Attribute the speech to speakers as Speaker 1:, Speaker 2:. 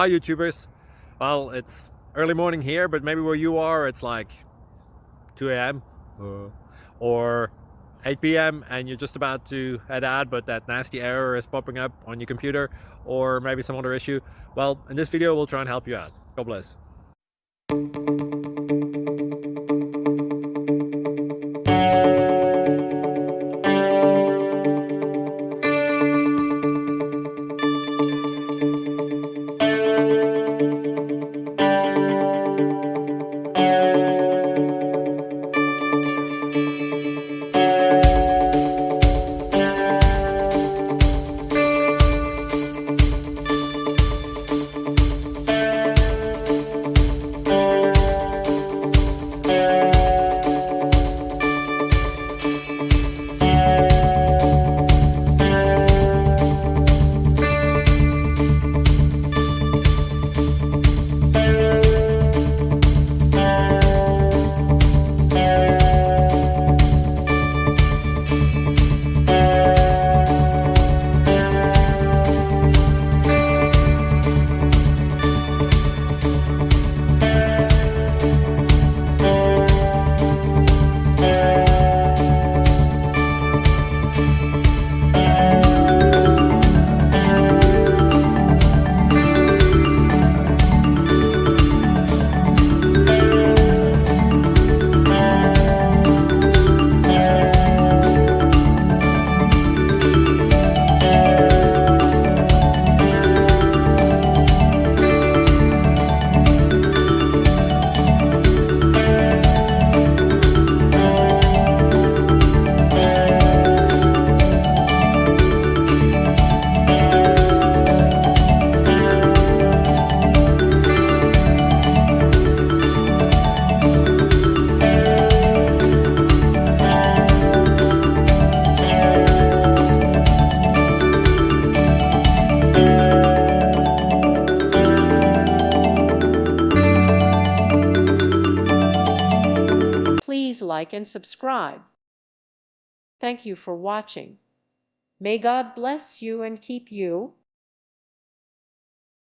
Speaker 1: Hi YouTubers. Well, it's early morning here, but maybe where you are it's like 2 a.m. or 8 p.m. and you're just about to head out, but that nasty error is popping up on your computer, or maybe some other issue. Well, in this video we'll try and help you out. God bless.
Speaker 2: Please like and subscribe. Thank you for watching. May God bless you and keep you.